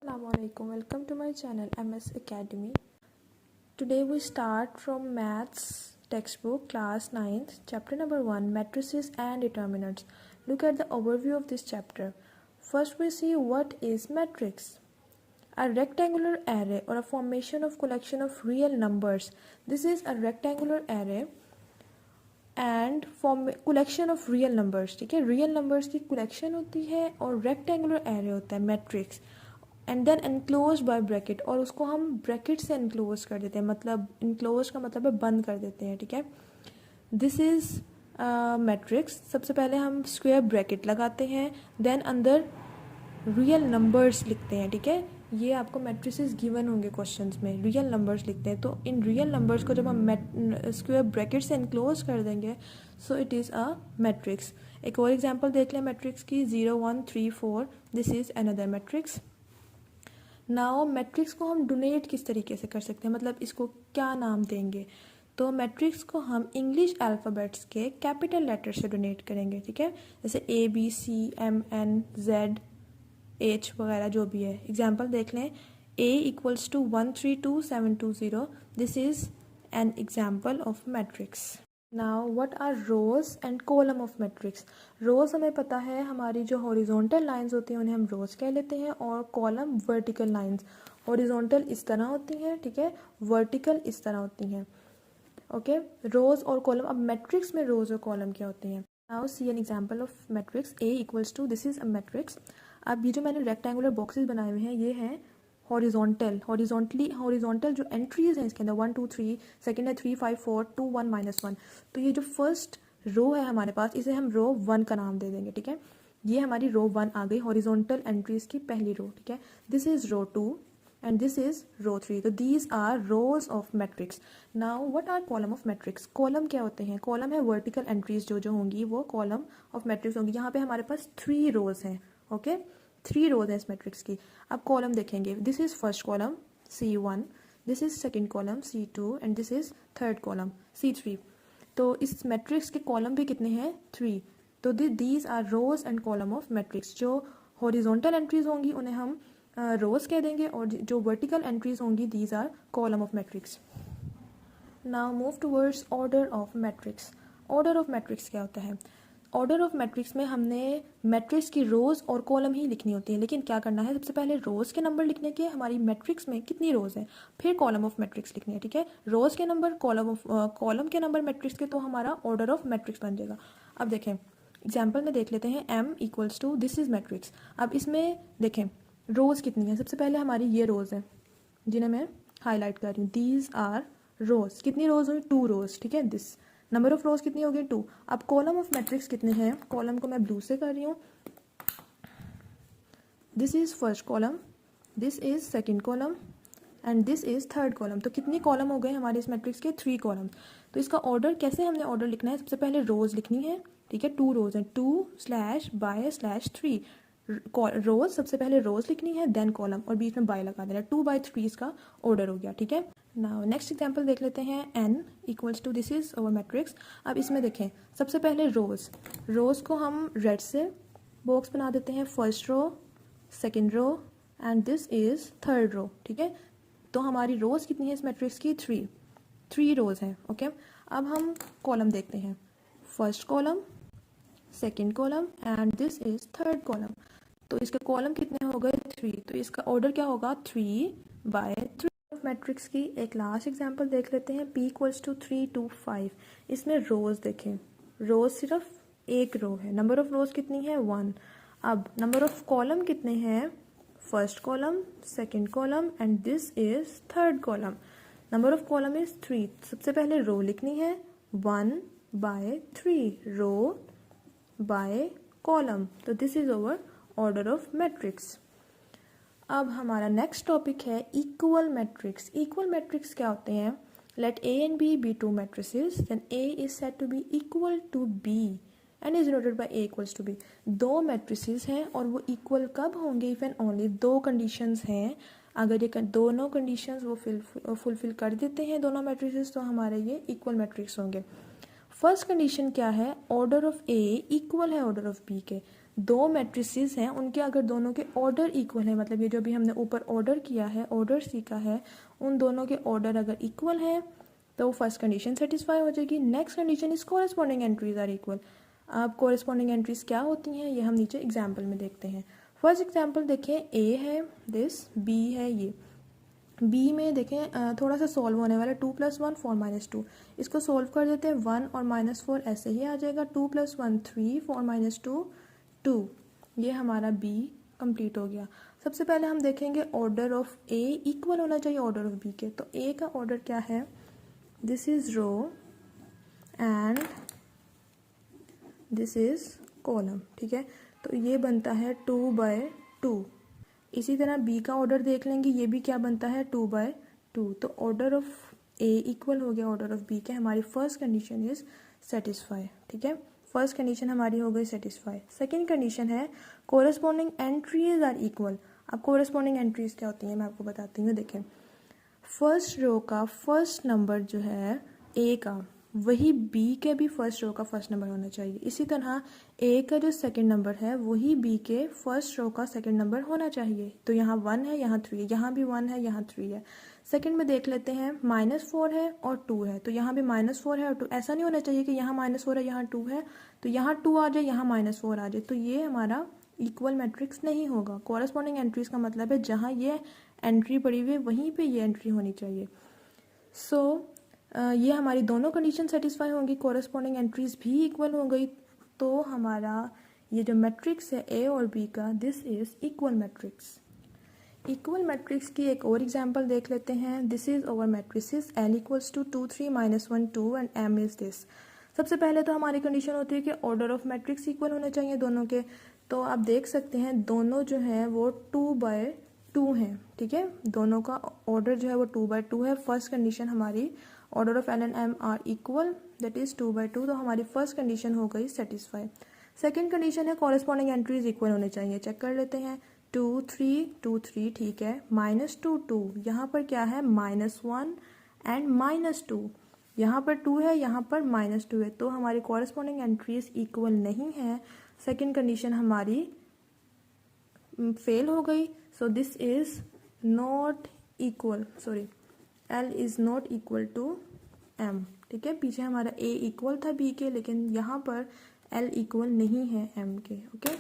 Assalamualaikum. Welcome to my channel MS Academy. Today we start from Maths textbook class 9th chapter number 1 matrices and determinants. Look at the overview of this chapter. First we see what is matrix. A rectangular array or a formation of collection of real numbers. This is a rectangular array and collection of real numbers. ठीक है, real numbers की collection होती है और rectangular array होता है matrix and then enclose by bracket, और उसको हम ब्रैकेट से एनक्लोज कर देते हैं. मतलब इनक्लोज का मतलब है बंद कर देते हैं. ठीक है, दिस इज मैट्रिक्स. सबसे पहले हम स्क्वायर ब्रैकेट लगाते हैं, देन अंदर रियल नंबर्स लिखते हैं. ठीक है, ये आपको मैट्रिसेस गिवन होंगे क्वेश्चंस में, रियल नंबर्स लिखते हैं. तो इन रियल नंबर्स को जब हम स्क्वायर ब्रैकेट से एनक्लोज कर देंगे so it is a matrix. एक और एग्जांपल देख लें मैट्रिक्स की, 0 1 3 4. This is another matrix. Now matrix को हम डोनेट किस तरीके से कर सकते हैं, मतलब इसको क्या नाम देंगे. तो मैट्रिक्स को हम इंग्लिश अल्फ़ाबेट्स के कैपिटल लेटर से डोनेट करेंगे. ठीक है, जैसे ABCMNZ H वगैरह जो भी है. एग्जाम्पल देख लें, A equals to 132720. This is an example of matrix. Now what are rows and column of matrix. Rows हमें पता है हमारी जो हॉरिजॉन्टल लाइंस होती हैं उन्हें हम रोज कह लेते हैं, और कॉलम वर्टिकल लाइंस. हॉरिजॉन्टल इस तरह होती हैं, ठीक है, वर्टिकल इस तरह होती हैं. ओके, रोज और कॉलम. अब मैट्रिक्स में रोज और कॉलम क्या होती हैं. Now see an example of matrix. A equals to, this is a matrix. अब ये जो मैंने रेक्टेंगुलर बॉक्सेस बनाए हुए हैं ये हैं हॉरिजॉन्टल जो एंट्रीज हैं इसके अंदर 1 2 3, सेकंड है 3 5 4 2 1 -1. तो ये जो फर्स्ट रो है हमारे पास, इसे हम रो 1 का नाम दे देंगे. ठीक है, ये हमारी रो 1 आ गई, हॉरिजॉन्टल एंट्रीज की पहली रो. ठीक है, this is row 2 and this is row 3. तो these are rows of matrix. Now what are column of matrix. Column क्या होते हैं. कॉलम है वर्टिकल एंट्रीज जो जो होंगी वो कॉलम ऑफ मैट्रिक्स होंगी. यहाँ पे हमारे पास 3 रोज हैं. ओके, 3 रोज है इस मैट्रिक्स की. अब कॉलम देखेंगे, this is first column C1, this is second column C2 and this is third column C3. तो इस मैट्रिक्स के कॉलम भी कितने हैं, 3. तो these are rows and column of matrix. जो हॉरिजॉन्टल एंट्रीज होंगी उन्हें हम रोज कह देंगे, और जो वर्टिकल एंट्रीज होंगी these are column of matrix. Now move towards order of matrix. Order of matrix क्या होता है. ऑर्डर ऑफ मैट्रिक्स में हमने मैट्रिक्स की रोज और कॉलम ही लिखनी होती है, लेकिन क्या करना है, सबसे पहले रोज के नंबर लिखने के, हमारी मैट्रिक्स में कितनी रोज हैं, फिर कॉलम ऑफ मैट्रिक्स लिखनी है. ठीक है, रोज के नंबर, कॉलम के नंबर मैट्रिक्स के, तो हमारा ऑर्डर ऑफ मैट्रिक्स बन जाएगा. अब देखें एग्जाम्पल में देख लेते हैं, M equals to, this is matrix. अब इसमें देखें रोज कितनी है. सबसे पहले हमारी ये रोज है जिन्हें मैं हाईलाइट कर रही हूँ, दीज आर रोज. कितनी रोज हुई, 2 रोज. ठीक है, दिस नंबर ऑफ रोज कितनी हो गई, 2. अब कॉलम ऑफ मैट्रिक्स कितने हैं, कॉलम को मैं ब्लू से कर रही हूँ. This is first column, this is second column and this is third column. तो कितनी कॉलम हो गए हमारे इस मैट्रिक्स के, 3 कॉलम. तो इसका ऑर्डर कैसे हमने ऑर्डर लिखना है, सबसे पहले रोज लिखनी है. ठीक है, 2 रोज हैं, 2/3. रोज सबसे पहले रोज लिखनी है, देन कॉलम, और बीच में बाय लगा देना. 2/3 इसका ऑर्डर हो गया. ठीक है, नाउ नेक्स्ट एग्जाम्पल देख लेते हैं, N equals to, this is our matrix. अब इसमें देखें सबसे पहले रोज को हम रेड से बॉक्स बना देते हैं, first row, second row and this is third row. ठीक है, तो हमारी रोज कितनी है इस मैट्रिक्स की, 3 रोज हैं. ओके, अब हम कॉलम देखते हैं, first column, second column and this is third column. तो इसके कॉलम कितने हो गए, 3. तो इसका ऑर्डर क्या होगा, 3/3. मैट्रिक्स की एक लास्ट एग्जांपल देख लेते हैं, P इक्वल्स टू 3 2 5. इसमें रोज देखें, रोज सिर्फ एक रो है, नंबर ऑफ रोज कितनी है, 1. अब नंबर ऑफ कॉलम कितने हैं, first column, second column and this is third column. Number of column is 3. सबसे पहले रो लिखनी है, 1/3, रो बाय कॉलम. तो this is our order of matrix. अब हमारा नेक्स्ट टॉपिक है इक्वल मैट्रिक्स. इक्वल मैट्रिक्स क्या होते हैं, late A and B be 2 matrices, then A is said to be equal to B and is denoted by A equals to B. 2 matrices हैं और वो equal कब होंगे, if and only 2 conditions हैं. अगर ये दोनों कंडीशंस वो फुलफिल कर देते हैं दोनों मैट्रिसेस, तो हमारे ये इक्वल मैट्रिक्स होंगे. फर्स्ट कंडीशन क्या है, ऑर्डर ऑफ A इक्वल है ऑर्डर ऑफ B के. दो मैट्रिसेस हैं, उनके अगर दोनों के ऑर्डर इक्वल है, मतलब ये जो भी हमने ऊपर ऑर्डर किया है, ऑर्डर सीखा है, उन दोनों के ऑर्डर अगर इक्वल है तो फर्स्ट कंडीशन सेटिस्फाई हो जाएगी। Next condition is corresponding entries are equal. अब कोरेस्पॉन्डिंग एंट्रीज क्या होती हैं ये हम नीचे एग्जाम्पल में देखते हैं। फर्स्ट एग्जाम्पल देखें, ए है दिस, बी है ये। बी में देखें थोड़ा सा सॉल्व होने वाला है, 2 + 1 4 - 2। इसको सॉल्व कर देते हैं, 1 और -4 ऐसे ही आ जाएगा, 2 + 1 3 4 - 2 2। ये हमारा बी कंप्लीट हो गया। सबसे पहले हम देखेंगे ऑर्डर ऑफ ए इक्वल होना चाहिए ऑर्डर ऑफ बी के। तो ए का ऑर्डर क्या है, this is row and this is column, ठीक है। तो ये बनता है 2/2। इसी तरह बी का ऑर्डर देख लेंगे, ये भी क्या बनता है 2/2। तो ऑर्डर ऑफ ए इक्वल हो गया ऑर्डर ऑफ बी के। हमारी फर्स्ट कंडीशन इज सेटिस्फाई, ठीक है। फर्स्ट कंडीशन हमारी हो गई सेटिस्फाई। सेकेंड कंडीशन है कोरेस्पॉन्डिंग एंट्रीज आर इक्वल। अब कोरेस्पॉन्डिंग एंट्रीज क्या होती हैं मैं आपको बताती हूँ। देखें, फर्स्ट रो का फर्स्ट नंबर जो है ए का, वही बी के भी फर्स्ट रो का फर्स्ट नंबर होना चाहिए। इसी तरह ए का जो सेकंड नंबर है वही बी के फर्स्ट रो का सेकंड नंबर होना चाहिए। तो यहाँ 1 है, यहाँ 3 है, यहाँ भी 1 है, यहाँ 3 है। सेकंड में देख लेते हैं, -4 है और 2 है, तो यहाँ भी -4 है और 2। ऐसा नहीं होना चाहिए कि यहाँ -4 है यहाँ 2 है, तो यहाँ 2 आ जाए यहाँ -4 आ जाए, तो ये हमारा इक्वल मैट्रिक्स नहीं होगा। कॉरेस्पॉन्डिंग एंट्रीज का मतलब है जहाँ ये एंट्री पड़ी हुई है वहीं पे ये एंट्री होनी चाहिए। ये हमारी दोनों कंडीशन सेटिस्फाई होंगी, कॉरेस्पॉन्डिंग एंट्रीज भी इक्वल हो गई। तो हमारा ये जो मैट्रिक्स है ए और बी का, this is equal matrix. Equal matrix की एक और एग्जांपल देख लेते हैं। This is over matrices L = 2 3 - 1 2 and M is this. सबसे पहले तो हमारी कंडीशन होती है कि ऑर्डर ऑफ मैट्रिक्स इक्वल होने चाहिए दोनों के। तो आप देख सकते हैं दोनों जो है वो 2/2 हैं, ठीक है। दोनों का ऑर्डर जो है वो 2/2 है। फर्स्ट कंडीशन हमारी order of L and M are equal, that is 2/2। तो हमारी फर्स्ट कंडीशन हो गई सेटिस्फाई। सेकेंड कंडीशन है कॉरेस्पॉन्डिंग एंट्रीज इक्वल होने चाहिए। चेक कर लेते हैं, 2 3 2 3, ठीक है। -2 2, यहाँ पर क्या है -1 एंड -2, यहाँ पर 2 है, यहाँ पर -2 है। तो हमारी कॉरेस्पॉन्डिंग एंट्रीज इक्वल नहीं है। सेकेंड कंडीशन हमारी फेल हो गई। So this is not equal, sorry, L is not equal to M, ठीक है। पीछे हमारा A इक्वल था B के, लेकिन यहाँ पर L इक्वल नहीं है M के, ओके।